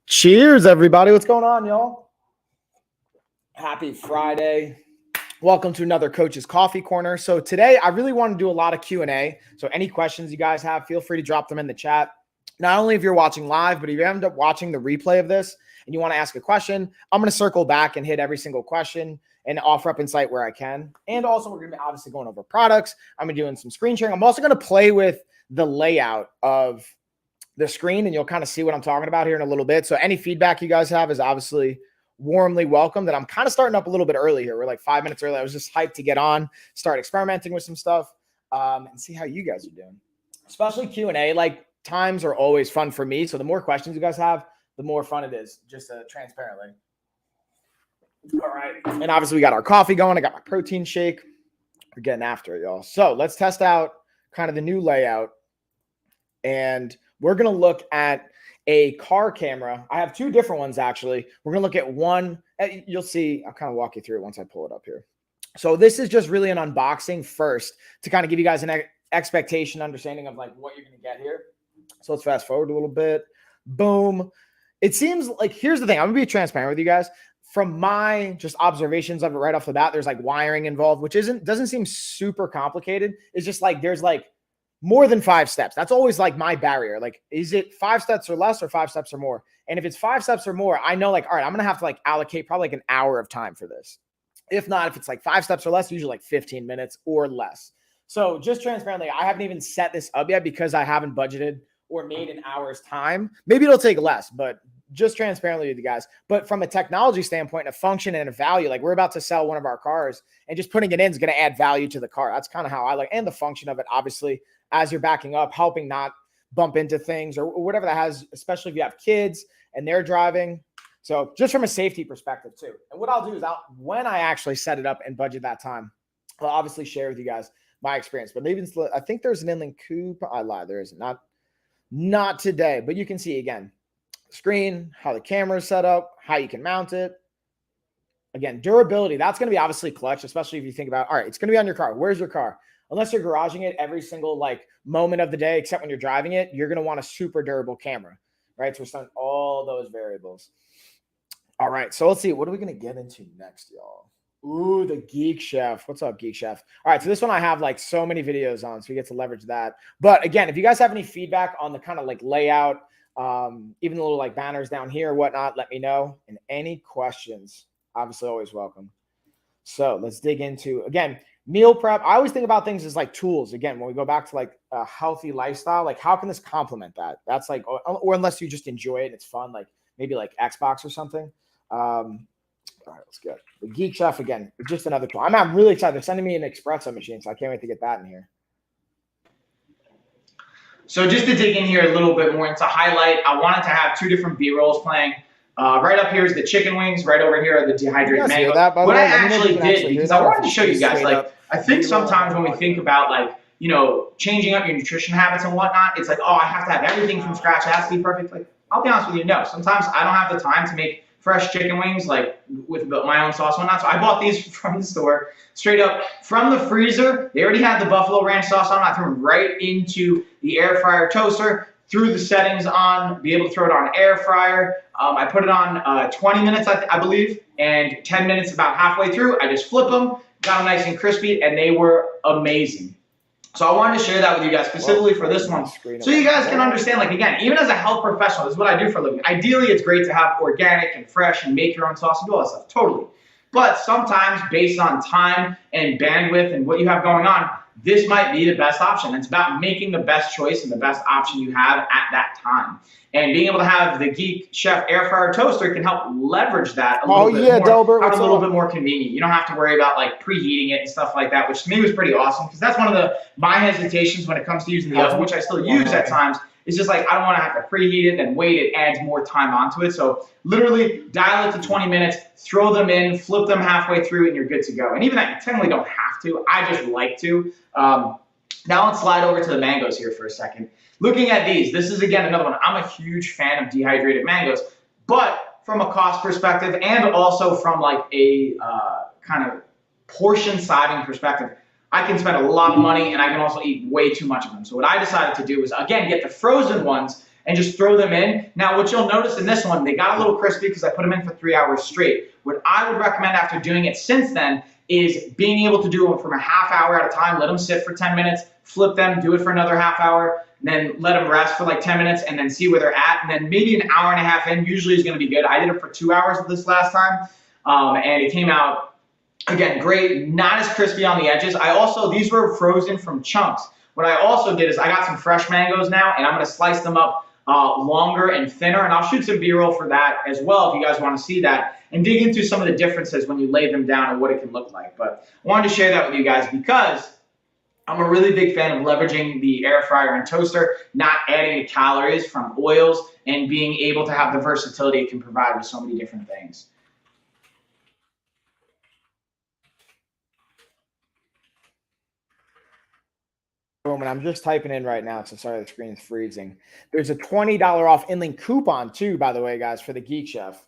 Cheers, everybody. What's going on, y'all? Happy Friday. Welcome to another Coach's Coffee Corner. So today, I really want to do a lot of Q&A. So any questions you guys have, feel free to drop them in the chat. Not only if you're watching live, but if you end up watching the replay of this and you want to ask a question, I'm going to circle back and hit every single question and offer up insight where I can. And also, we're going to be obviously going over products. I'm going to be doing some screen sharing. I'm also going to play with the layout of the screen, and you'll kind of see what I'm talking about here in a little bit. So any feedback you guys have is obviously warmly welcome. That I'm kind of starting up a little bit early here. We're like 5 minutes early. I was just hyped to get on, start experimenting with some stuff, and see how you guys are doing. Especially Q&A, like times are always fun for me. So the more questions you guys have, the more fun it is, just transparently. All right. And obviously we got our coffee going. I got my protein shake. We're getting after it, y'all. So let's test out kind of the new layout. And we're going to look at a car camera. I have two different ones, actually. We're going to look at one. You'll see. I'll kind of walk you through it once I pull it up here. So this is just really an unboxing first to kind of give you guys an expectation, understanding of like what you're going to get here. So let's fast forward a little bit. Boom. It seems like, here's the thing. I'm going to be transparent with you guys. From my just observations of it right off the bat, there's like wiring involved, which doesn't seem super complicated. It's just like there's like more than 5 steps. That's always like my barrier. Like, is it 5 steps or less or 5 steps or more? And if it's 5 steps or more, I know like, all right, I'm going to have to like allocate probably like an hour of time for this. If not, if it's like 5 steps or less, usually like 15 minutes or less. So just transparently, I haven't even set this up yet because I haven't budgeted or made an hour's time. Maybe it'll take less, but just transparently with you guys. But from a technology standpoint, a function and a value, like we're about to sell one of our cars and just putting it in is going to add value to the car. That's kind of how I like, and the function of it, obviously, as you're backing up, helping not bump into things or whatever that has, especially if you have kids and they're driving. So just from a safety perspective too. And what I'll do is when I actually set it up and budget that time, I'll obviously share with you guys my experience. But maybe I think there's an inland coupe. I lied. There isn't. Not today, but you can see again, screen, how the camera is set up, how you can mount it. Again, durability, that's going to be obviously clutch, especially if you think about, all right, it's going to be on your car. Where's your car? Unless you're garaging it every single like moment of the day, except when you're driving it, you're going to want a super durable camera, right? So we're starting all those variables. All right, so let's see. What are we going to get into next, y'all? Ooh, the Geek Chef. What's up, Geek Chef? All right, so this one I have like so many videos on, so we get to leverage that. But again, if you guys have any feedback on the kind of like layout, even the little like banners down here or whatnot, let me know. And any questions, obviously always welcome. So let's dig into, again, meal prep. I always think about things as like tools. Again, when we go back to like a healthy lifestyle, like how can this complement that? That's like, or unless you just enjoy it and it's fun, like maybe like Xbox or something. All right, let's go. The Geek Chef, again, just another tool. I'm really excited. They're sending me an espresso machine, so I can't wait to get that in here. So just to dig in here a little bit more into highlight, I wanted to have 2 different B-rolls playing. Right up here is the chicken wings. Right over here are the dehydrated mango. What I actually did, because I wanted to show you guys, like, I think sometimes when we think about, like, you know, changing up your nutrition habits and whatnot, it's like, oh, I have to have everything from scratch. It has to be perfect. Like, I'll be honest with you, no. Sometimes I don't have the time to make fresh chicken wings, like with my own sauce and whatnot. So I bought these from the store, straight up from the freezer. They already had the buffalo ranch sauce on. I threw them right into the air fryer toaster, threw the settings on, be able to throw it on air fryer. I put it on 20 minutes, I believe, and 10 minutes about halfway through. I just flip them, got them nice and crispy, and they were amazing. So I wanted to share that with you guys specifically for this one, so you guys can understand, like, again, even as a health professional, this is what I do for a living. Ideally, it's great to have organic and fresh and make your own sauce and do all that stuff, totally. But sometimes, based on time and bandwidth and what you have going on, this might be the best option. It's about making the best choice and the best option you have at that time. And being able to have the Geek Chef air fryer toaster can help leverage that a little bit more, Delbert, a little bit more convenient. You don't have to worry about like preheating it and stuff like that, which to me was pretty awesome, because that's one of my hesitations when it comes to using the oven, which I still use at times. It's just like I don't want to have to preheat it and wait. It adds more time onto it. So literally dial it to 20 minutes, throw them in, flip them halfway through, and you're good to go. And even that, you technically don't have to. I just like to. Now let's slide over to the mangoes here for a second. Looking at these, this is again another one. I'm a huge fan of dehydrated mangoes, but from a cost perspective and also from like a kind of portion sizing perspective, I can spend a lot of money and I can also eat way too much of them. So what I decided to do was, again, get the frozen ones and just throw them in. Now, what you'll notice in this one, they got a little crispy because I put them in for 3 hours straight. What I would recommend after doing it since then is being able to do them from a half hour at a time. Let them sit for 10 minutes, flip them, do it for another half hour, then let them rest for like 10 minutes and then see where they're at. And then maybe an hour and a half in usually is going to be good. I did it for 2 hours this last time, and it came out, again, great, not as crispy on the edges. These were frozen from chunks. What I also did is I got some fresh mangoes now, and I'm going to slice them up longer and thinner, and I'll shoot some B-roll for that as well if you guys want to see that and dig into some of the differences when you lay them down and what it can look like. But I wanted to share that with you guys because I'm a really big fan of leveraging the air fryer and toaster, not adding the calories from oils, and being able to have the versatility it can provide with so many different things. And I'm just typing in right now, so sorry the screen is freezing. There's a $20 off InLink coupon too, by the way, guys, for the Geek Chef.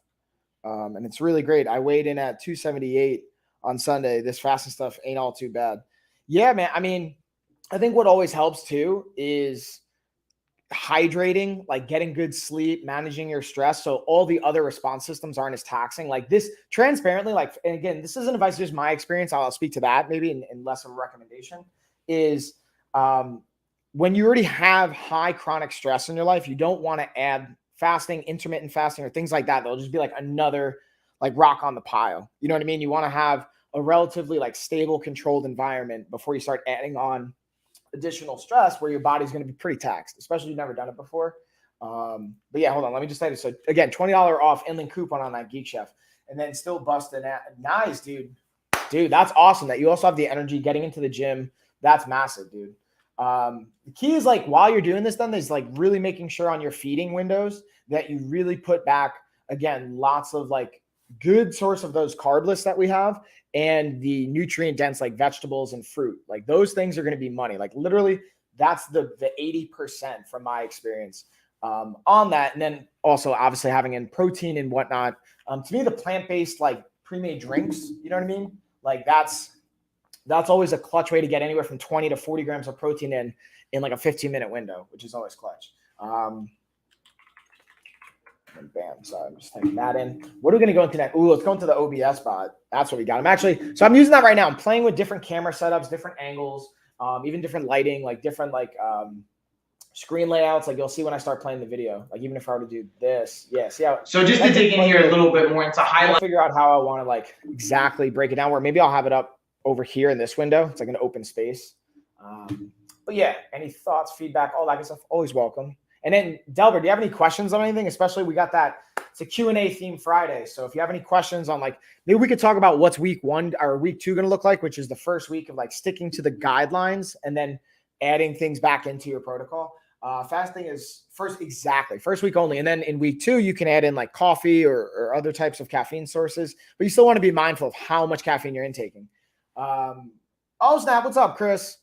And it's really great. I weighed in at 278 on Sunday. This fasting stuff ain't all too bad. Yeah, man. I mean, I think what always helps too is hydrating, like getting good sleep, managing your stress, so all the other response systems aren't as taxing. Like this, transparently, like, and again, this isn't advice, just my experience. I'll speak to that maybe in less of a recommendation, is when you already have high chronic stress in your life, you don't want to add fasting, intermittent fasting, or things like that. They'll just be like another like rock on the pile. You know what I mean? You want to have a relatively like stable, controlled environment before you start adding on additional stress where your body's going to be pretty taxed, especially if you've never done it before. But yeah, hold on. Let me just say this. So again, $20 off InLink coupon on that Geek Chef, and then still busting that. Nice, dude. Dude, that's awesome that you also have the energy getting into the gym. That's massive, dude. The key is like while you're doing this, then is like really making sure on your feeding windows that you really put back, again, lots of like good source of those carb lists that we have and the nutrient dense like vegetables and fruit. Like those things are going to be money. Like literally that's the 80% from my experience on that. And then also obviously having in protein and whatnot. To me, the plant-based like pre-made drinks, you know what I mean? Like that's always a clutch way to get anywhere from 20 to 40 grams of protein in like a 15-minute window, which is always clutch. And bam, sorry, I'm just typing that in. What are we going to go into next? Ooh, let's go into the OBS bot. That's what we got. So I'm using that right now. I'm playing with different camera setups, different angles, even different lighting, like different like screen layouts. Like you'll see when I start playing the video. Like even if I were to do this, yeah. See how? So just to dig in here a little bit more into highlight. Figure out how I want to like exactly break it down. Where maybe I'll have it up over here in this window. It's like an open space. But yeah, any thoughts, feedback, all that good stuff, always welcome. And then Delbert, do you have any questions on anything? Especially we got that, it's a Q&A theme Friday. So if you have any questions on like, maybe we could talk about what's week 1 or week 2 going to look like, which is the first week of like sticking to the guidelines and then adding things back into your protocol. Fasting is first week only. And then in week 2, you can add in like coffee or other types of caffeine sources, but you still want to be mindful of how much caffeine you're intaking. Oh snap, what's up, Chris?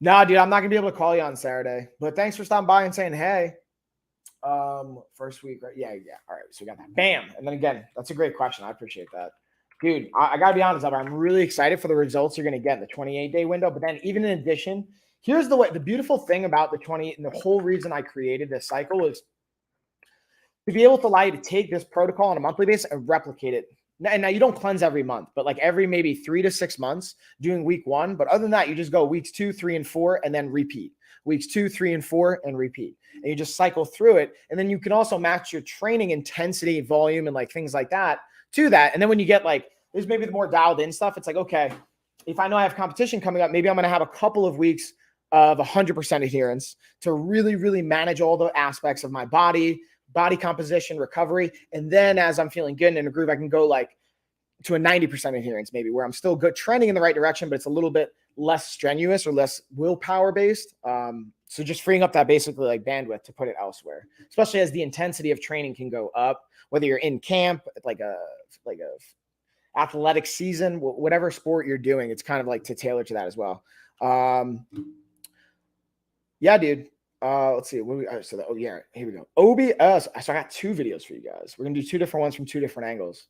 Nah, dude, I'm not gonna be able to call you on Saturday, but thanks for stopping by and saying hey. First week, right? Yeah. All right, so we got that. Bam. And then again, that's a great question. I appreciate that, dude. I gotta be honest, I'm really excited for the results you're gonna get in the 28-day window. But then, even in addition, here's the beautiful thing about the 20, and the whole reason I created this cycle is to be able to allow you to take this protocol on a monthly basis and replicate it. And now you don't cleanse every month, but like every maybe 3 to 6 months doing week 1. But other than that, you just go weeks 2, 3, and 4, and then repeat. Weeks 2, 3, and 4, and repeat. And you just cycle through it. And then you can also match your training intensity, volume, and like things like that to that. And then when you get like, there's maybe the more dialed in stuff. It's like, okay, if I know I have competition coming up, maybe I'm going to have a couple of weeks of 100% adherence to really, really manage all the aspects of my body composition, recovery. And then as I'm feeling good and in a groove, I can go like to a 90% adherence, maybe where I'm still good, trending in the right direction, but it's a little bit less strenuous or less willpower based. So just freeing up that basically like bandwidth to put it elsewhere, especially as the intensity of training can go up, whether you're in camp, like a athletic season, whatever sport you're doing, it's kind of like to tailor to that as well. Yeah, dude. Let's see. Here we go. OBS. So I got 2 videos for you guys. We're gonna do 2 different ones from 2 different angles.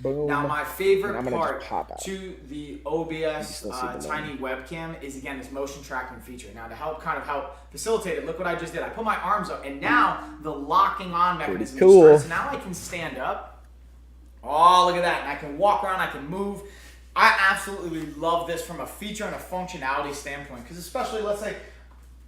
Boom. Now, my favorite part to the OBS Tiny webcam is, again, this motion tracking feature. Now, to help facilitate it, look what I just did. I put my arms up, and now the locking on mechanism starts. So now I can stand up. Oh, look at that. And I can walk around. I can move. I absolutely love this from a feature and a functionality standpoint, because especially, let's say,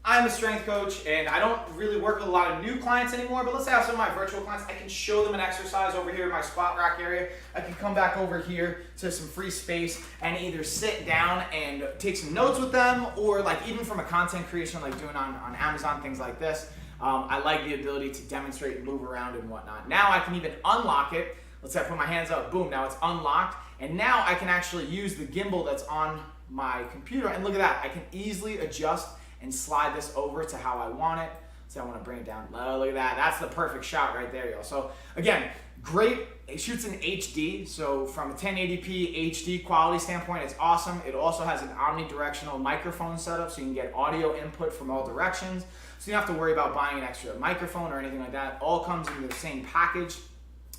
I'm a strength coach and I don't really work with a lot of new clients anymore, but let's say I have some of my virtual clients, I can show them an exercise over here in my squat rack area. I can come back over here to some free space and either sit down and take some notes with them, or like even from a content creation, like doing on Amazon, things like this. I like the ability to demonstrate and move around and whatnot. Now I can even unlock it. Let's say I put my hands up, boom, now it's unlocked. And now I can actually use the gimbal that's on my computer, and look at that. I can easily adjust and slide this over to how I want it. So I want to bring it down low. Look at that. That's the perfect shot right there, y'all. So again, great. It shoots in HD. So from a 1080p HD quality standpoint, it's awesome. It also has an omnidirectional microphone setup, so you can get audio input from all directions. So you don't have to worry about buying an extra microphone or anything like that. It all comes in the same package.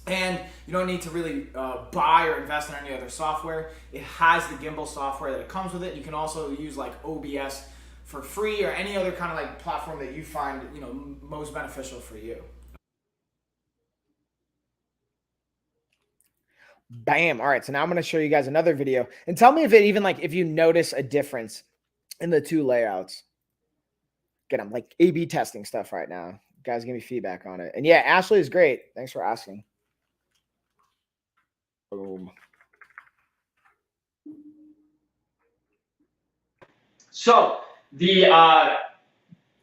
And you don't need to really buy or invest in any other software. It has the gimbal software that comes with it. You can also use like OBS for free, or any other kind of like platform that you find, you know, most beneficial for you. Bam. All right. So now I'm going to show you guys another video, and tell me if it even, like, if you notice a difference in the two layouts. Again, I'm like A/B testing stuff right now. You guys give me feedback on it. And yeah, Ashley is great. Thanks for asking. Boom. So the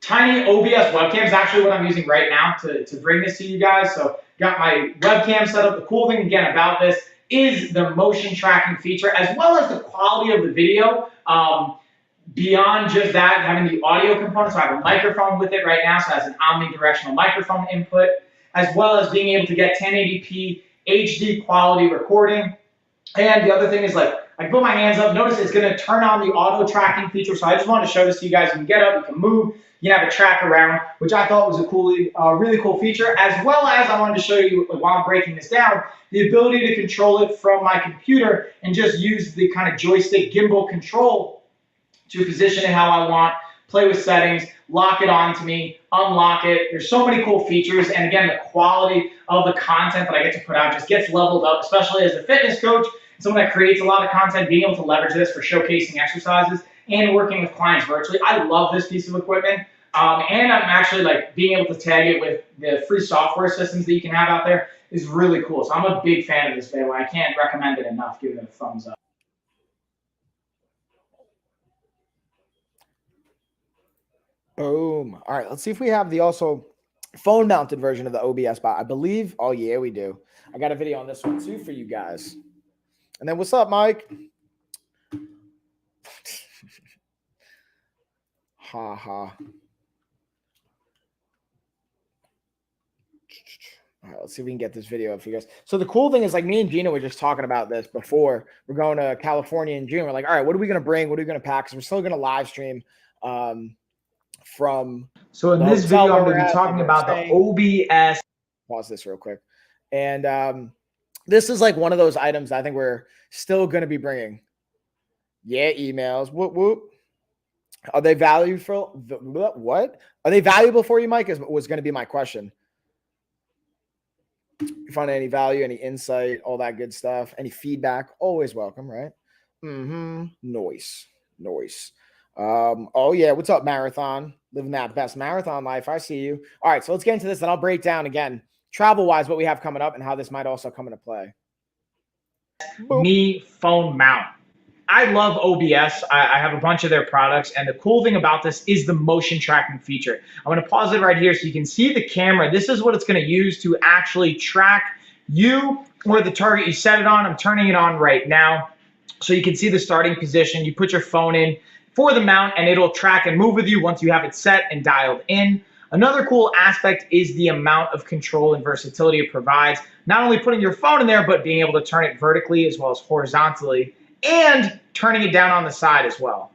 Tiny OBS webcam is actually what I'm using right now to bring this to you guys. So got my webcam set up. The cool thing again about this is the motion tracking feature, as well as the quality of the video. Beyond just that, having the audio component, so I have a microphone with it right now, so it has an omnidirectional microphone input, as well as being able to get 1080p HD quality recording. And the other thing is, like, I can put my hands up. Notice it's going to turn on the auto tracking feature. So I just wanted to show this to you guys. You can get up, you can move, you can have a track around, which I thought was a really cool feature. As well as I wanted to show you, while I'm breaking this down, the ability to control it from my computer and just use the kind of joystick gimbal control to position it how I want, play with settings, lock it onto me, unlock it. There's so many cool features. And again, the quality of the content that I get to put out just gets leveled up, especially as a fitness coach, someone that creates a lot of content, being able to leverage this for showcasing exercises and working with clients virtually. I love this piece of equipment. And I'm actually, like, being able to tag it with the free software systems that you can have out there is really cool. So I'm a big fan of this video. I can't recommend it enough. Give it a thumbs up. Boom. All right, let's see if we have the also phone mounted version of the OBS bot. I believe. Oh yeah, we do. I got a video on this one too for you guys. And then what's up, Mike? Ha ha. All right, let's see if we can get this video up for you guys. So the cool thing is, like, me and Gina were just talking about this before. We're going to California in June. We're like, all right, what are we going to bring? What are we going to pack? Because we're still going to live stream from. So in this video, I'm going to be talking about the OBS. Pause this real quick. And this is like one of those items I think we're still going to be bringing. Yeah, emails. Whoop, whoop. Are they valuable? What? Are they valuable for you, Mike? Was going to be my question. You find any value, any insight, all that good stuff, any feedback, always welcome, right? Noise. Oh yeah, what's up, Marathon? Living that best marathon life. I see you. All right, so let's get into this, and I'll break down again, travel-wise, what we have coming up and how this might also come into play. Me phone mount. I love OBS. I have a bunch of their products, and the cool thing about this is the motion tracking feature. I'm going to pause it right here so you can see the camera. This is what it's going to use to actually track you or the target you set it on. I'm turning it on right now so you can see the starting position. You put your phone in for the mount, and it'll track and move with you once you have it set and dialed in. Another cool aspect is the amount of control and versatility it provides. Not only putting your phone in there, but being able to turn it vertically as well as horizontally, and turning it down on the side as well.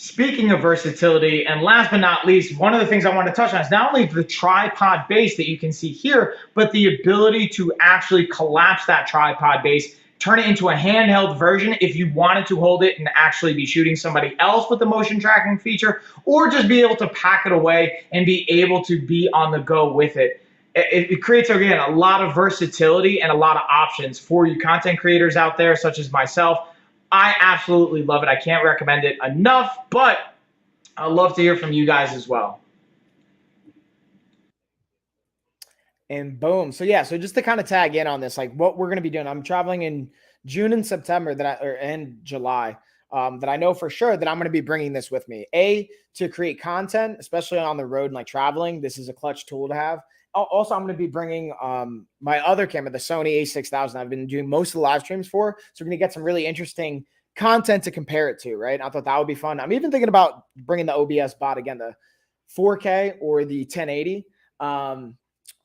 Speaking of versatility, and last but not least, one of the things I want to touch on is not only the tripod base that you can see here, but the ability to actually collapse that tripod base, turn it into a handheld version if you wanted to hold it and actually be shooting somebody else with the motion tracking feature, or just be able to pack it away and be able to be on the go with it. It creates, again, a lot of versatility and a lot of options for you content creators out there, such as myself. I absolutely love it. I can't recommend it enough, but I'd love to hear from you guys as well. And boom. So yeah, so just to kind of tag in on this, like what we're going to be doing, I'm traveling in June and September and July, that I know for sure that I'm going to be bringing this with me. To create content, especially on the road and like traveling. This is a clutch tool to have. Also, I'm going to be bringing my other camera, the Sony a6000. I've been doing most of the live streams for, so we're going to get some really interesting content to compare it to, right? I thought that would be fun. I'm even thinking about bringing the OBS bot again, the 4K or the 1080,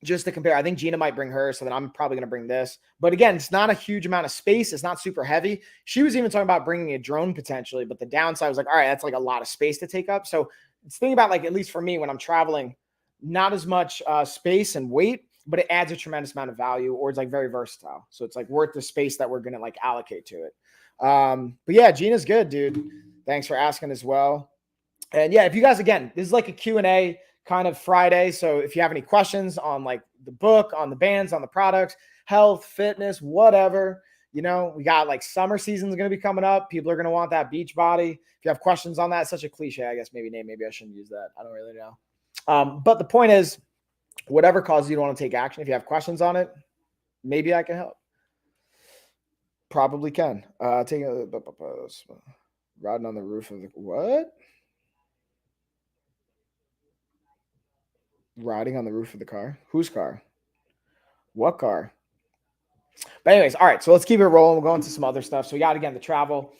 just to compare. I think Gina might bring her, so then I'm probably going to bring this. But again, it's not a huge amount of space. It's not super heavy. She was even talking about bringing a drone potentially, but the downside was like, all right, that's like a lot of space to take up. So it's thinking about, like, at least for me when I'm traveling, not as much space and weight, but it adds a tremendous amount of value, or it's like very versatile. So it's like worth the space that we're going to like allocate to it. But yeah, Gina's good, dude. Thanks for asking as well. And yeah, if you guys, again, this is like a Q&A kind of Friday. So if you have any questions on like the book, on the bands, on the products, health, fitness, whatever, you know, we got like summer season is going to be coming up. People are going to want that beach body. If you have questions on that, it's such a cliche, I guess, maybe I shouldn't use that. I don't really know. But the point is, whatever causes you to want to take action, if you have questions on it, maybe I can help. Probably can. Riding on the roof of the what? Riding on the roof of the car? Whose car? What car? But anyways, all right. So let's keep it rolling. We'll go into some other stuff. So we got, again, the travel.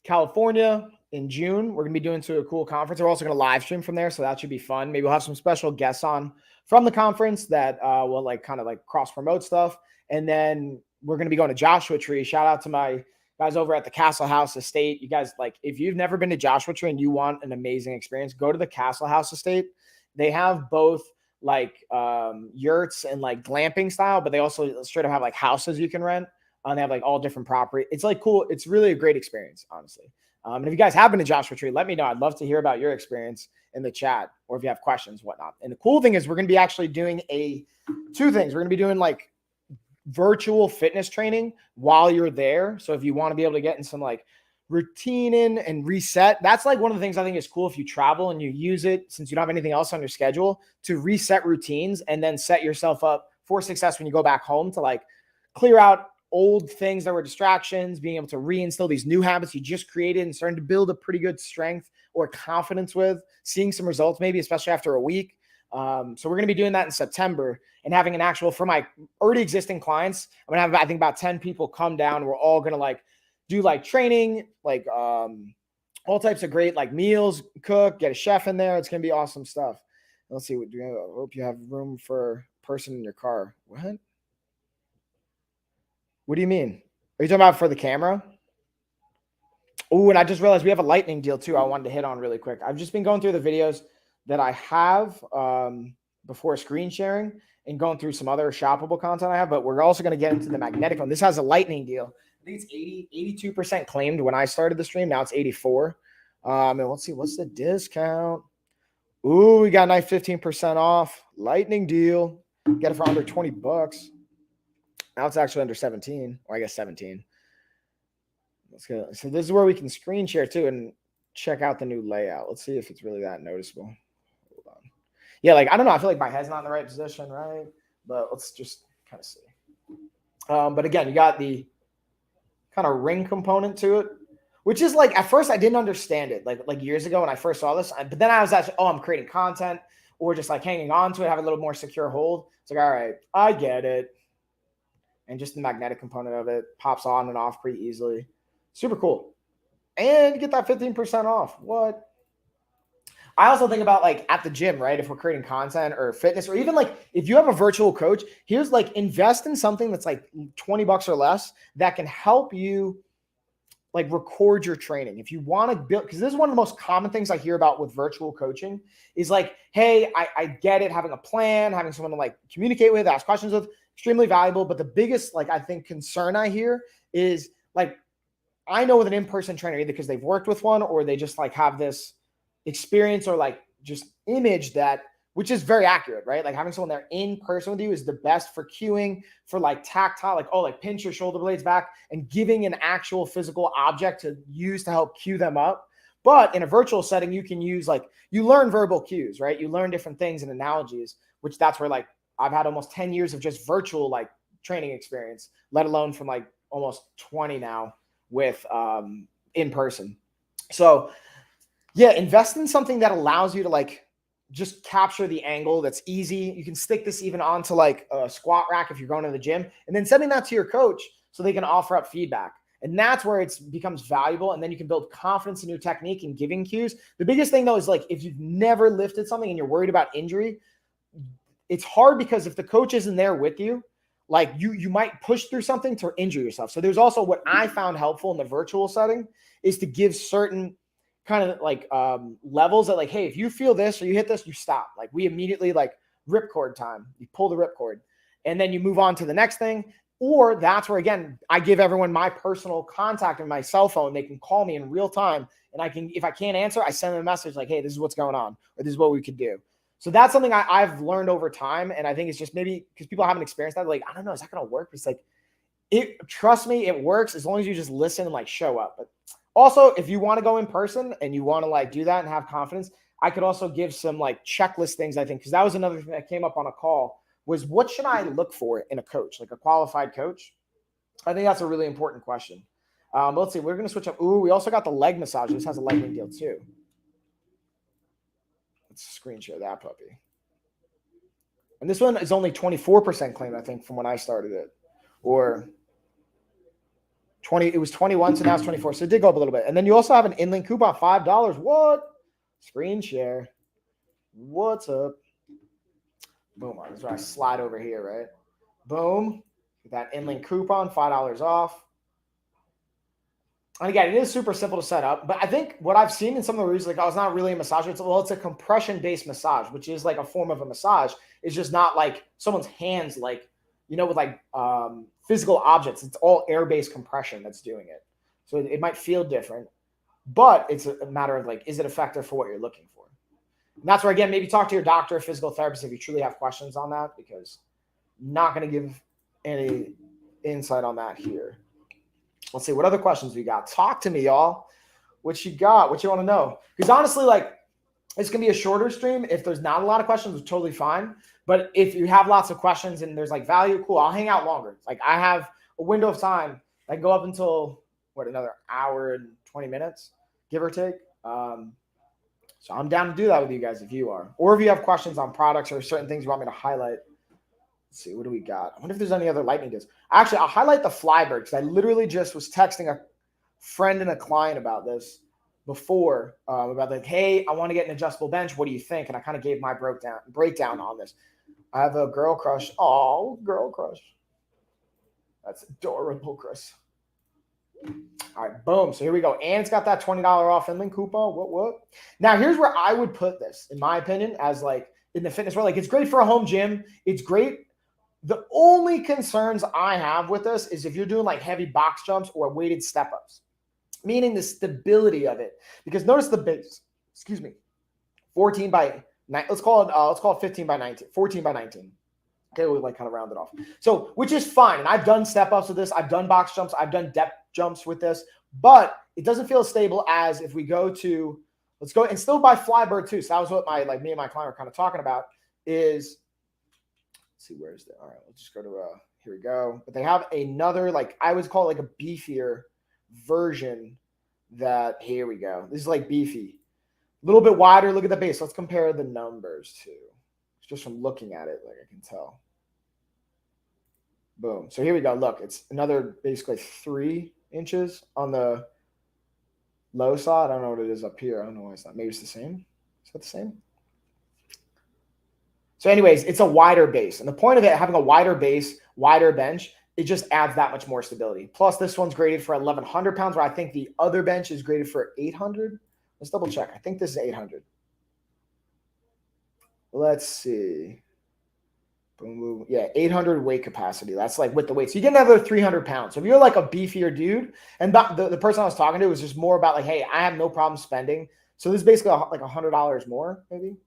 California in June, we're going to be doing to a cool conference. We're also going to live stream from there, so that should be fun. Maybe we'll have some special guests on from the conference that will like kind of like cross promote stuff. And then we're going to be going to Joshua Tree. Shout out to my guys over at the Castle House Estate. You guys, like, if you've never been to Joshua Tree and you want an amazing experience, go to the Castle House Estate. They have both like yurts and like glamping style, but they also straight up have like houses you can rent. They have like all different property. It's like cool. It's really a great experience, honestly. And if you guys have been to Joshua Tree, let me know. I'd love to hear about your experience in the chat, or if you have questions, whatnot. And the cool thing is we're going to be actually doing two things. We're going to be doing like virtual fitness training while you're there. So if you want to be able to get in some like routine in and reset, that's like one of the things I think is cool if you travel and you use it, since you don't have anything else on your schedule, to reset routines and then set yourself up for success when you go back home, to like clear out old things that were distractions, being able to reinstill these new habits you just created and starting to build a pretty good strength or confidence with, seeing some results, maybe especially after a week. So we're going to be doing that in September and having an actual, for my already existing clients, I'm going to have, I think, about 10 people come down. We're all going to like do like training, like all types of great like meals, cook, get a chef in there. It's going to be awesome stuff. Let's see. I hope you have room for a person in your car. What do you mean? Are you talking about for the camera? Oh, and I just realized we have a lightning deal too I wanted to hit on really quick. I've just been going through the videos that I have before screen sharing and going through some other shoppable content I have, but we're also going to get into the magnetic one. This has a lightning deal. I think it's 82% claimed when I started the stream. Now it's 84. And let's see, what's the discount? Ooh, we got a nice 15% off. Lightning deal. Get it for under $20. Now it's actually under 17, or I guess 17. Let's go. So this is where we can screen share too and check out the new layout. Let's see if it's really that noticeable. Hold on. Yeah, like, I don't know. I feel like my head's not in the right position, right? But let's just kind of see. But again, you got the kind of ring component to it, which is like, at first I didn't understand it. Like years ago when I first saw this, but then I was actually, I'm creating content or just like hanging on to it, have a little more secure hold. It's like, all right, I get it. And just the magnetic component of it pops on and off pretty easily. Super cool. And you get that 15% off. What? I also think about like at the gym, right? If we're creating content or fitness, or even like if you have a virtual coach, here's like invest in something that's like $20 or less that can help you like record your training. If you want to build, because this is one of the most common things I hear about with virtual coaching is like, hey, I get it. Having a plan, having someone to like communicate with, ask questions with, extremely valuable. But the biggest, like, I think concern I hear is like, I know with an in-person trainer, either because they've worked with one or they just like have this experience or like just image that, which is very accurate, right? Like having someone there in person with you is the best for cueing, for like tactile, like, oh, like pinch your shoulder blades back and giving an actual physical object to use to help cue them up. But in a virtual setting, you can use like, you learn verbal cues, right? You learn different things and analogies, which that's where like, I've had almost 10 years of just virtual like training experience, let alone from like almost 20 now with in person. So yeah, invest in something that allows you to like just capture the angle that's easy. You can stick this even onto like a squat rack if you're going to the gym, and then sending that to your coach so they can offer up feedback. And that's where it becomes valuable. And then you can build confidence in your technique and giving cues. The biggest thing though is like, if you've never lifted something and you're worried about injury, it's hard because if the coach isn't there with you, like you might push through something to injure yourself. So there's also what I found helpful in the virtual setting is to give certain kind of like levels that like, hey, if you feel this or you hit this, you stop. Like we immediately like ripcord time. You pull the ripcord and then you move on to the next thing. Or that's where, again, I give everyone my personal contact and my cell phone. They can call me in real time. And I can, if I can't answer, I send them a message like, hey, this is what's going on, or this is what we could do. So that's something I've learned over time. And I think it's just maybe because people haven't experienced that. Like, I don't know, is that going to work? It's like, trust me, it works as long as you just listen and like show up. But also, if you want to go in person and you want to like do that and have confidence, I could also give some like checklist things, I think, because that was another thing that came up on a call was what should I look for in a coach, like a qualified coach? I think that's a really important question. But let's see, we're going to switch up. Ooh, we also got the leg massage. This has a lightning deal too. Let's screen share that puppy. And this one is only 24% claimed, I think, from when I started it. Or 20, it was 21, so now it's 24. So it did go up a little bit. And then you also have an in-link coupon, $5. What? Screen share. What's up? Boom. That's where I slide over here, right? Boom. That in-link coupon, $5 off. And again, it is super simple to set up. But I think what I've seen in some of the reviews, like, oh, it's not really a massage. It's a compression-based massage, which is like a form of a massage. It's just not like someone's hands, like, you know, with like physical objects. It's all air-based compression that's doing it. So it might feel different, but it's a matter of like, is it effective for what you're looking for? And that's where, again, maybe talk to your doctor or physical therapist if you truly have questions on that, because I'm not going to give any insight on that here. Let's see, what other questions we got? Talk to me, y'all. What you got? What you want to know? Because honestly, like, it's going to be a shorter stream. If there's not a lot of questions, it's totally fine. But if you have lots of questions and there's like value, cool, I'll hang out longer. Like I have a window of time. I go up until, another hour and 20 minutes, give or take. So I'm down to do that with you guys if you are. Or if you have questions on products or certain things you want me to highlight. Let's see, what do we got? I wonder if there's any other lightning deals. Actually, I'll highlight the Flybird because I literally just was texting a friend and a client about this before, about like, hey, I want to get an adjustable bench. What do you think? And I kind of gave my breakdown on this. I have a girl crush. Oh, girl crush. That's adorable, Chris. All right, boom. So here we go. And it's got that $20 off in-link coupon. What? Now, here's where I would put this, in my opinion, as like in the fitness world. Like, it's great for a home gym. It's great. The only concerns I have with this is if you're doing like heavy box jumps or weighted step-ups, meaning the stability of it. Because notice the base, 14 by 9. Let's call it 15 by 19, 14 by 19. Okay, we like kind of round it off. So, which is fine. And I've done step-ups with this. I've done box jumps. I've done depth jumps with this. But it doesn't feel as stable as if we go to, let's go, and still by Flybird too. So that was what me and my client were kind of talking about is, let's see, where's the, all right, let's just go to, here we go. But they have another, like, I would call it like a beefier version that, here we go. This is like beefy. A little bit wider. Look at the base. Let's compare the numbers too. It's just from looking at it, like I can tell. Boom. So here we go. Look, it's another basically 3 inches on the low side. I don't know what it is up here. I don't know why it's not. Maybe it's the same. Is that the same? So anyways, it's a wider base. And the point of it, having a wider base, wider bench, it just adds that much more stability. Plus, this one's graded for 1,100 pounds, where I think the other bench is graded for 800. Let's double check. I think this is 800. Let's see. Boom, boom. Yeah, 800 weight capacity. That's like with the weight. So you get another 300 pounds. So if you're like a beefier dude, and the person I was talking to was just more about like, hey, I have no problem spending. So this is basically like $100 more, maybe,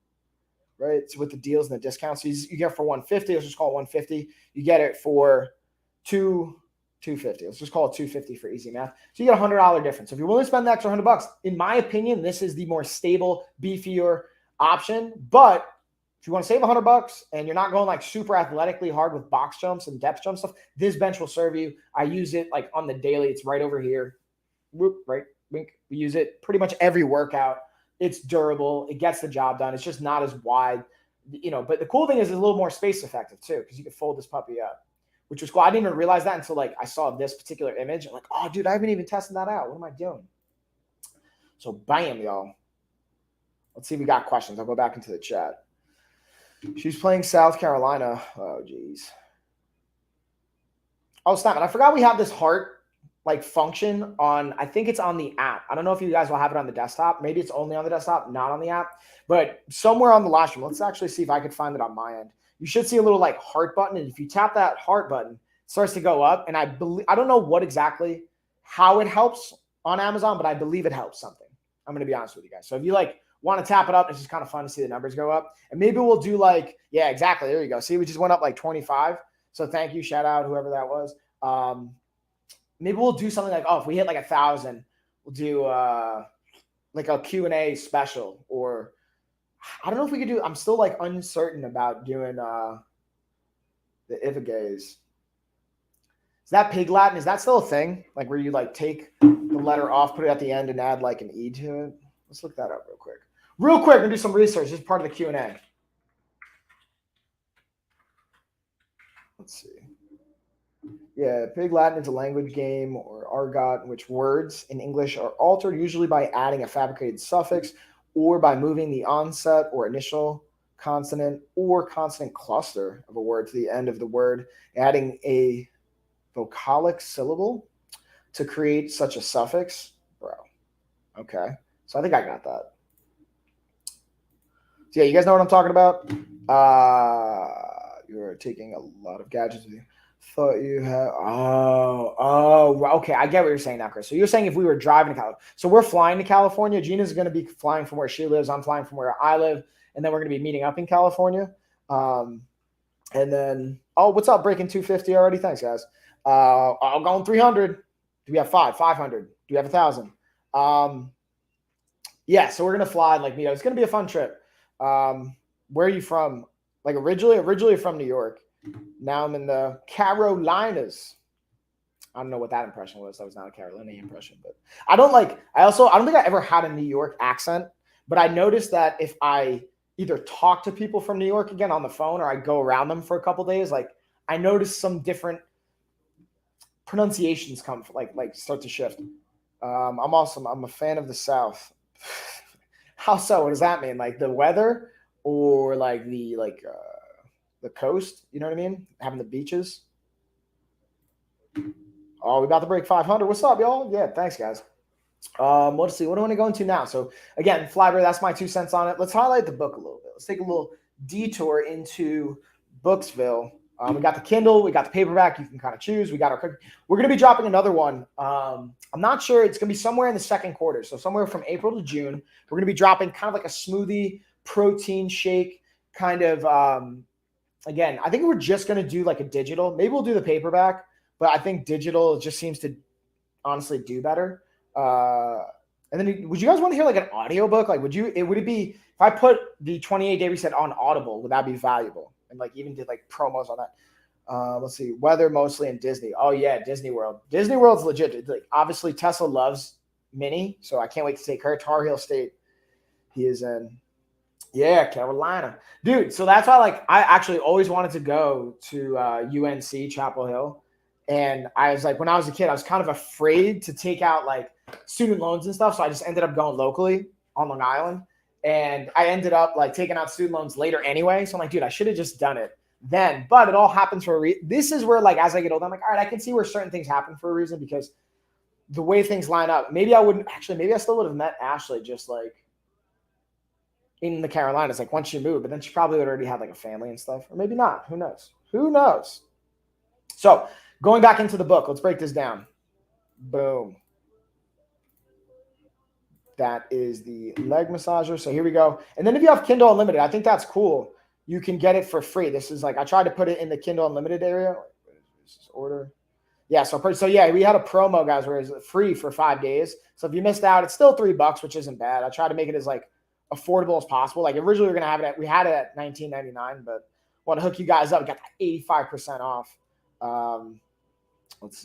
right? So with the deals and the discounts, so you get it for 150. Let's just call it 150. You get it for 250. Let's just call it 250 for easy math. So you get $100 difference. So if you're willing to spend the extra $100, in my opinion, this is the more stable, beefier option. But if you want to save $100 and you're not going like super athletically hard with box jumps and depth jump stuff, this bench will serve you. I use it like on the daily. It's right over here. Whoop, right. Wink. We use it pretty much every workout. It's durable. It gets the job done. It's just not as wide, but the cool thing is it's a little more space effective too, because you can fold this puppy up, which was cool. I didn't even realize that until like I saw this particular image. I'm like, oh, dude, I haven't even tested that out. What am I doing? So bam, y'all. Let's see if we got questions. I'll go back into the chat. She's playing South Carolina. Oh, geez. Oh, snap it. I forgot we have this heart like function on, I think it's on the app. I don't know if you guys will have it on the desktop. Maybe it's only on the desktop, not on the app. But somewhere on the live stream, let's actually see if I can find it on my end. You should see a little like heart button. And if you tap that heart button, it starts to go up. And I don't know what exactly, how it helps on Amazon, but I believe it helps something. I'm going to be honest with you guys. So if you like, want to tap it up, it's just kind of fun to see the numbers go up. And maybe we'll do like, yeah, exactly. There you go. See, we just went up like 25. So thank you. Shout out whoever that was. Maybe we'll do something like, if we hit like 1,000, we'll do like a Q&A special, or I don't know if we could do, I'm still like uncertain about doing the Ivagays. Is that Pig Latin? Is that still a thing? Like where you like take the letter off, put it at the end and add like an E to it? Let's look that up real quick. Real quick, we're going to do some research. This is part of the Q&A. Let's see. Yeah, Pig Latin is a language game, or argot, in which words in English are altered, usually by adding a fabricated suffix or by moving the onset or initial consonant or consonant cluster of a word to the end of the word, adding a vocalic syllable to create such a suffix. Bro. Okay. So I think I got that. So yeah, you guys know what I'm talking about? You're taking a lot of gadgets with you. Thought you had. Okay. I get what you're saying now, Chris. So you're saying if we were driving to California. So we're flying to California. Gina's going to be flying from where she lives. I'm flying from where I live. And then we're going to be meeting up in California. And then, what's up? Breaking 250 already. Thanks, guys. I'm going 300. Do we have 500? Do we have 1,000? Yeah, so we're gonna fly and like meet up. It's gonna be a fun trip. Where are you from? Like originally from New York. Now I'm in the Carolinas. I don't know what that impression was. That was not a Carolina impression, but I don't think I ever had a New York accent. But I noticed that if I either talk to people from New York again on the phone, or I go around them for a couple days, like I noticed some different pronunciations come like start to shift. I'm awesome. I'm a fan of the South. How so? What does that mean? Like the weather, or like the coast? You know what I mean? Having the beaches. Oh, we about to break 500. What's up, y'all? Yeah, thanks, guys. Let's see. What do I want to go into now? So again, Flyber, that's my 2 cents on it. Let's highlight the book a little bit. Let's take a little detour into Booksville. We got the Kindle, we got the paperback. You can kind of choose. We got our. We're going to be dropping another one. I'm not sure. It's going to be somewhere in the second quarter. So somewhere from April to June, we're going to be dropping kind of like a smoothie protein shake kind of. Again, I think we're just going to do like a digital. Maybe we'll do the paperback, but I think digital just seems to honestly do better. And then would you guys want to hear like an audiobook? Like, would it be, if I put the 28-day reset on Audible, would that be valuable? And like even did like promos on that. Let's see, weather mostly in Disney. Oh yeah, Disney World. Disney World's legit. Like obviously Tesla loves Minnie, so I can't wait to take her. Tar Heel State. He is in, yeah, Carolina, dude. So that's why like I actually always wanted to go to UNC Chapel Hill, and I was like, when I was a kid, I was kind of afraid to take out like student loans and stuff, so I just ended up going locally on Long Island. And I ended up like taking out student loans later anyway. So I'm like, dude, I should have just done it. then. But it all happens for a reason. This is where, like, as I get older, I'm like, all right, I can see where certain things happen for a reason because the way things line up. Maybe I still would have met Ashley just like in the Carolinas, like once she moved, but then she probably would already had like a family and stuff, or maybe not. Who knows? Who knows? So going back into the book, let's break this down. Boom. That is the leg massager. So here we go. And then if you have Kindle Unlimited, I think that's cool. You can get it for free. This is like, I tried to put it in the Kindle Unlimited area. This is order. Yeah. So yeah, we had a promo, guys, where it's free for 5 days. So if you missed out, it's still $3, which isn't bad. I tried to make it as like affordable as possible. Like originally we were going to have it we had it at $19.99, but want to hook you guys up. We got 85% off. Let's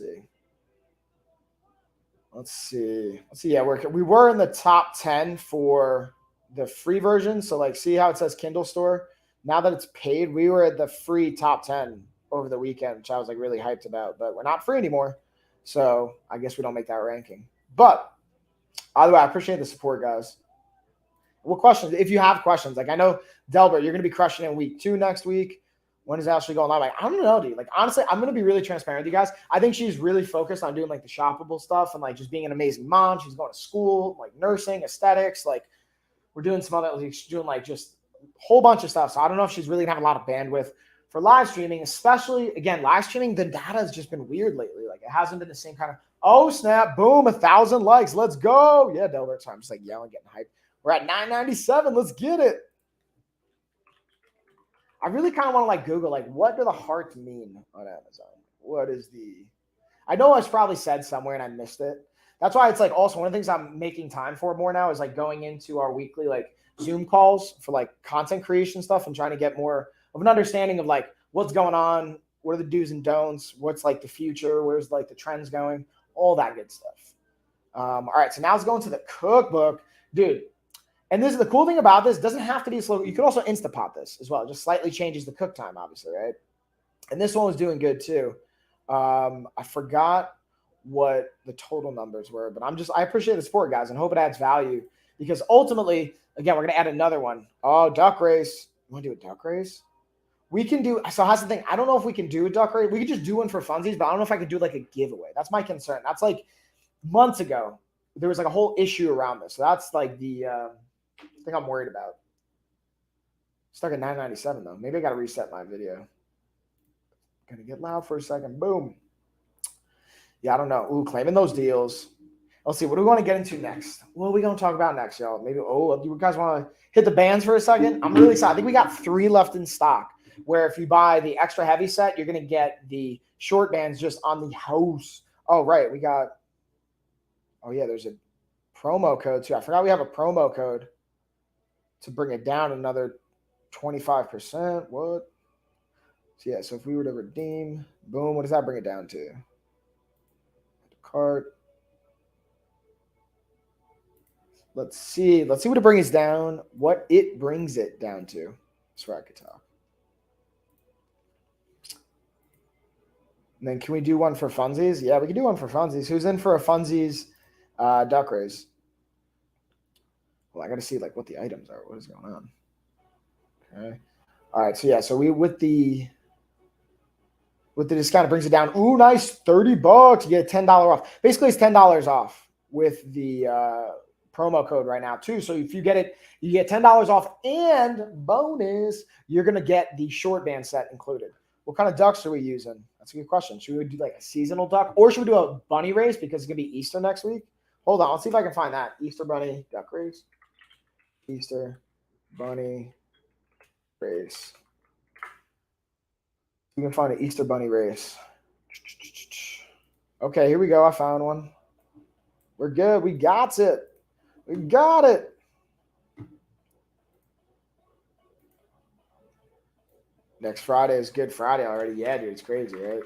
see. Yeah, we were in the top 10 for the free version. So like, see how it says Kindle Store? Now that it's paid, we were at the free top 10 over the weekend, which I was like really hyped about, but we're not free anymore. So I guess we don't make that ranking. But either way, I appreciate the support, guys. What questions? If you have questions, like I know Delbert, you're going to be crushing it in week 2 next week. When is Ashley going live? Like, I don't know, dude. Like, honestly, I'm going to be really transparent with you guys. I think she's really focused on doing like the shoppable stuff and like just being an amazing mom. She's going to school, like nursing, aesthetics. Like we're doing some other, like, she's doing like just a whole bunch of stuff. So I don't know if she's really going to have a lot of bandwidth for live streaming, especially again, live streaming. The data has just been weird lately. Like it hasn't been the same kind of, oh snap, boom, 1,000 likes. Let's go. Yeah, Delbert. So I'm just like yelling, getting hyped. We're at 997. Let's get it. I really kind of want to like Google, like, what do the hearts mean on Amazon? What is I know I've probably said somewhere and I missed it. That's why it's like also one of the things I'm making time for more now is like going into our weekly like Zoom calls for like content creation stuff and trying to get more of an understanding of like what's going on, what are the do's and don'ts, what's like the future, where's like the trends going, all that good stuff. All right, so now let's go into the cookbook, dude. And this is the cool thing about this. It doesn't have to be slow. You could also Instapot this as well. It just slightly changes the cook time, obviously, right? And this one was doing good too. I forgot what the total numbers were, but I appreciate the support, guys, and hope it adds value because ultimately, again, we're going to add another one. Oh, duck race. You want to do a duck race? We can do. So that's the thing. I don't know if we can do a duck race. We could just do one for funsies, but I don't know if I could do like a giveaway. That's my concern. That's like months ago. There was like a whole issue around this. So that's like the thing I'm worried about. Stuck at 997 though. Maybe I got to reset my video. Gonna get loud for a second. Boom. Yeah, I don't know. Ooh, claiming those deals. Let's see. What do we want to get into next? What are we going to talk about next, y'all? Maybe, do you guys want to hit the bands for a second? I'm really excited. I think we got 3 left in stock where if you buy the extra heavy set, you're going to get the short bands just on the house. Oh, right. We got, oh yeah, there's a promo code too. I forgot we have a promo code to bring it down another 25%. What? So yeah, so if we were to redeem, boom, what does that bring it down to? Cart. Let's see what it brings down. What it brings it down to. That's where I could talk. And then can we do one for funsies? Yeah, we can do one for funsies. Who's in for a funsies duck race? Well, I got to see like what the items are. What is going on? Okay. All right. So yeah, so we with the discount, it brings it down. Ooh, nice. $30. You get $10 off. Basically, it's $10 off with the promo code right now too. So if you get it, you get $10 off and bonus, you're going to get the short band set included. What kind of ducks are we using? That's a good question. Should we do like a seasonal duck or should we do a bunny race because it's going to be Easter next week? Hold on. Let's see if I can find that. Easter bunny duck race. Easter bunny race. We can find an Easter bunny race. Okay, here we go. I found one. We're good. We got it. We got it. Next Friday is Good Friday already. Yeah, dude, it's crazy, right?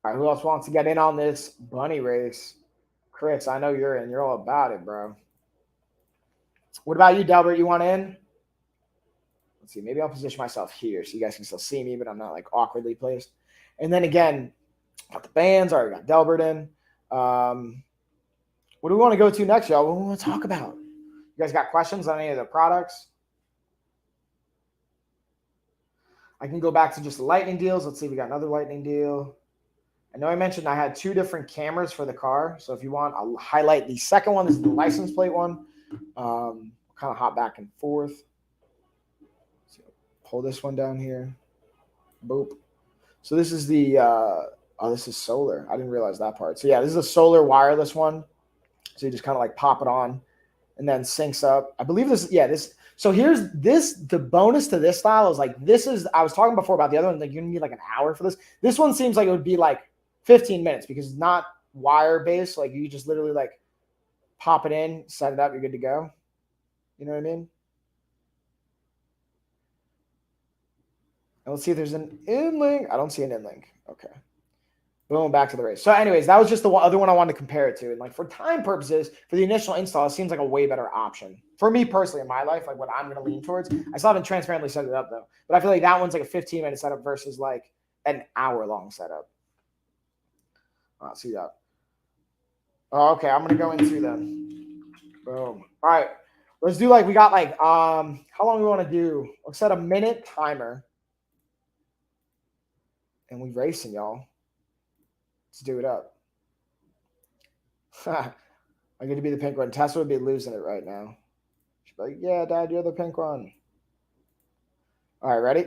All right, who else wants to get in on this bunny race? Chris, I know you're in. You're all about it, bro. What about you, Delbert? You want in? Let's see. Maybe I'll position myself here so you guys can still see me, but I'm not like awkwardly placed. And then again, got the bands. Already got Delbert in. What do we want to go to next, y'all? What do we want to talk about? You guys got questions on any of the products? I can go back to just the lightning deals. Let's see, we got another lightning deal. I know I mentioned I had 2 different cameras for the car. So if you want, I'll highlight the second one. This is the license plate one. Kind of hop back and forth. So pull this one down here. Boop. So this is the, this is solar. I didn't realize that part. So yeah, this is a solar wireless one. So you just kind of like pop it on and then syncs up. I believe this, so here's this, the bonus to this style is like, I was talking before about the other one, like you need like an hour for this. This one seems like it would be like 15 minutes because it's not wire based. Like you just literally like pop it in, set it up, you're good to go. You know what I mean? And let's see if there's an in-link. I don't see an in-link. Okay. Boom, back to the race. So anyways, that was just the other one I wanted to compare it to. And like for time purposes, for the initial install, it seems like a way better option. For me personally in my life, like what I'm going to lean towards. I still haven't transparently set it up though. But I feel like that one's like a 15-minute setup versus like an hour-long setup. See that. Oh, okay, I'm going to go into them. Boom. All right. Let's do like, we got like, how long do we want to do? Let's set a minute timer. And we racing, y'all. Let's do it up. I'm going to be the pink one. Tessa would be losing it right now. She'd be like, yeah, Dad, you're the pink one. All right, ready?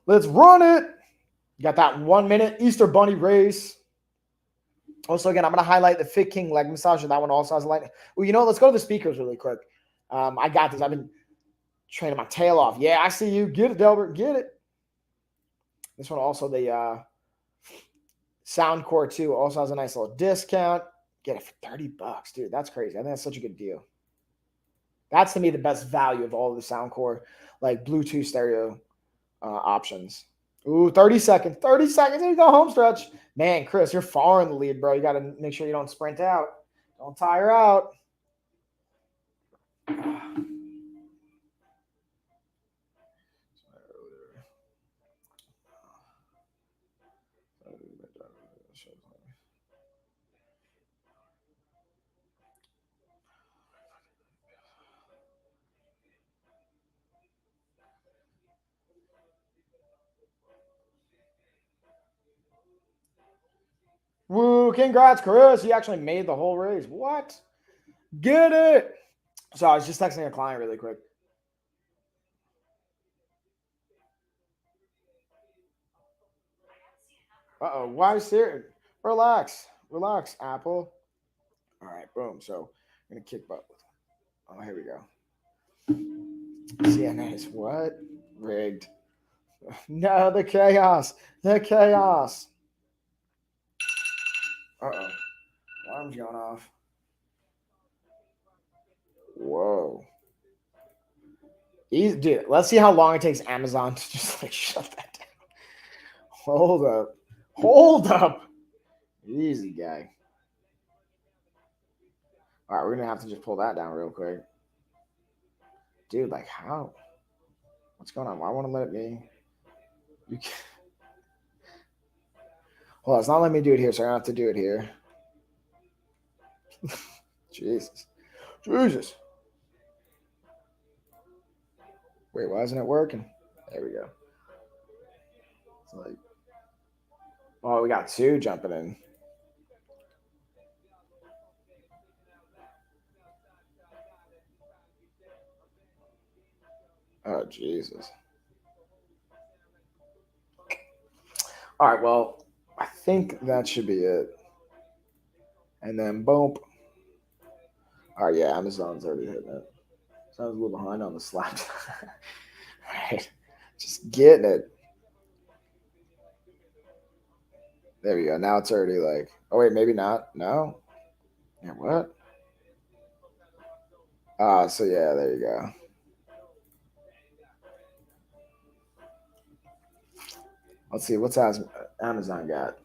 Let's run it. You got that 1 minute Easter Bunny race. Also, again, I'm going to highlight the Fit King leg massager. That one also has a light. Well, you know, let's go to the speakers really quick. I got this. I've been training my tail off. Yeah, I see you. Get it, Delbert. Get it. This one also, the Soundcore 2 also has a nice little discount. Get it for $30, dude. That's crazy. I think that's such a good deal. That's to me the best value of all of the Soundcore, like Bluetooth stereo options. Ooh, 30 seconds. 30 seconds. Here you go, home stretch. Man, Chris, you're far in the lead, bro. You got to make sure you don't sprint out. Don't tire out. Woo, congrats, Chris. He actually made the whole race. What? Get it. So I was just texting a client really quick. Uh-oh. Why is there? Relax. Relax, Apple. All right, boom. So I'm going to kick butt. Oh, here we go. CNA's what? Rigged. No, the chaos. The chaos. Uh-oh. Alarm's going off. Whoa. Easy, dude, let's see how long it takes Amazon to just like shut that down. Hold up. Hold up. Easy, guy. All right, we're going to have to just pull that down real quick. Dude, like how? What's going on? Why won't it let me? You can't. Well, it's not letting me do it here, so I have to do it here. Jesus. Jesus. Wait, why isn't it working? There we go. It's like, oh, we got 2 jumping in. Oh, Jesus. All right, well, I think that should be it. And then boom. All right, yeah, Amazon's already hitting it. So I was a little behind on the slaps. All right, just getting it. There we go. Now it's already like, oh, wait, maybe not. No. Yeah, what? So yeah, there you go. Let's see, what's Amazon got?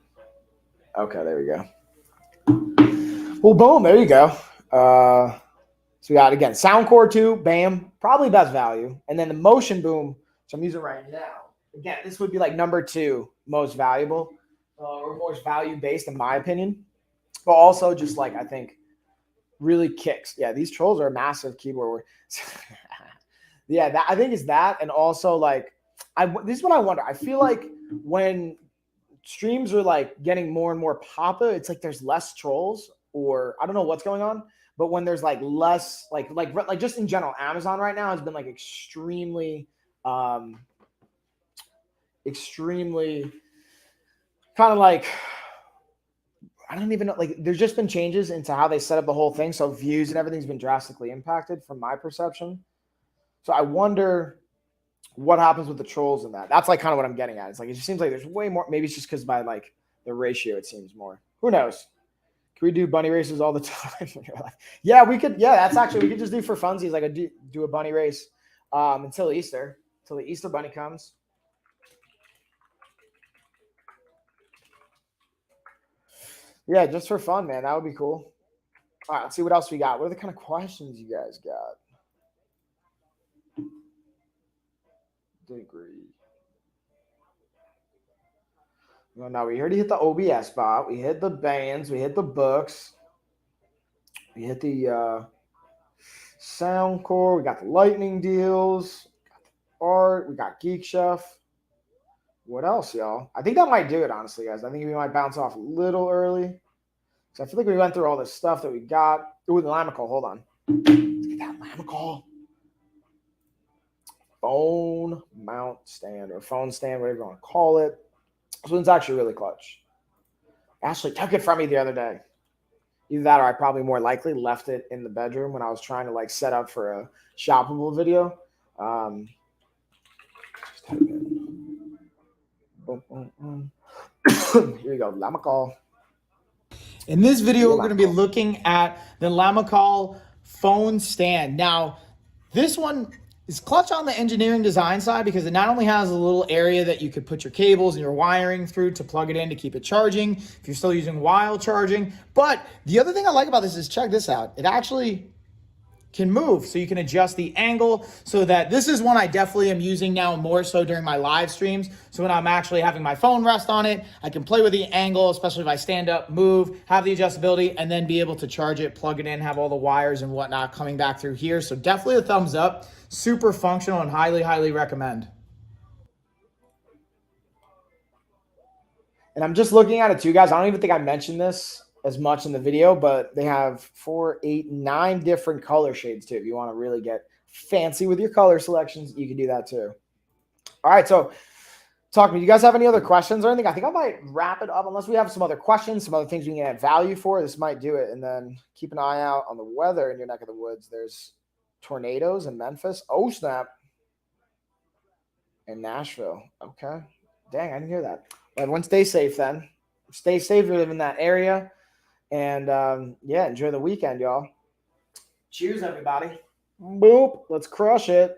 Okay, there we go. Well, boom, there you go. So we got, again, Soundcore 2, bam, probably best value. And then the Motion Boom, so I'm using right now. Again, this would be like number 2 most valuable or most value-based in my opinion. But also just like, I think, really kicks. Yeah, these Trolls are a massive keyboard. Yeah, I think it's that. And also like, this is what I wonder. I feel like when streams are like getting more and more popular, it's like there's less trolls, or I don't know what's going on. But when there's like less, like just in general, Amazon right now has been like extremely kind of like, I don't even know, like there's just been changes into how they set up the whole thing. So views and everything's been drastically impacted from my perception. So I wonder what happens with the trolls in that. That's like kind of what I'm getting at. It's like, it just seems like there's way more, maybe it's just because by like the ratio, it seems more. Who knows? Can we do bunny races all the time? Yeah, we could. Yeah, that's actually, we could just do for funsies, like do a bunny race until Easter, until the Easter bunny comes. Yeah, just for fun, man. That would be cool. All right, let's see what else we got. What are the kind of questions you guys got? Degree. Well, now we already hit the OBS spot. We hit the bands. We hit the books. We hit the Soundcore. We got the lightning deals. We got the art. We got Geek Chef. What else, y'all? I think that might do it, honestly, guys. I think we might bounce off a little early. So I feel like we went through all the stuff that we got. Ooh, the Lamical. Hold on. Let's get that Lamical. Phone mount stand, or phone stand, whatever you want to call it. This one's actually really clutch. Ashley took it from me the other day. Either that, or I probably more likely left it in the bedroom when I was trying to like set up for a shoppable video. Here we go, Lamical. In this video, we're going to be looking at the Lamical phone stand. Now, this one is clutch on the engineering design side because it not only has a little area that you could put your cables and your wiring through to plug it in to keep it charging if you're still using while charging. But the other thing I like about this is, check this out. It actually can move, so you can adjust the angle, so that this is one I definitely am using now more so during my live streams. So when I'm actually having my phone rest on it, I can play with the angle, especially if I stand up, move, have the adjustability, and then be able to charge it, plug it in, have all the wires and whatnot coming back through here. So definitely a thumbs up. Super functional and highly, highly recommend. And I'm just looking at it too, guys. I don't even think I mentioned this as much in the video, but they have 4, 8, 9 different color shades too. If you want to really get fancy with your color selections, you can do that too. All right, so talk to me. Do you guys have any other questions or anything? I think I might wrap it up unless we have some other questions, some other things we can add value for. This might do it. And then keep an eye out on the weather in your neck of the woods. There's tornadoes in Memphis. Oh, snap. In Nashville. Okay. Dang, I didn't hear that. Well, everyone stay safe then. Stay safe if you live in that area. And, yeah, enjoy the weekend, y'all. Cheers, everybody. Boop. Let's crush it.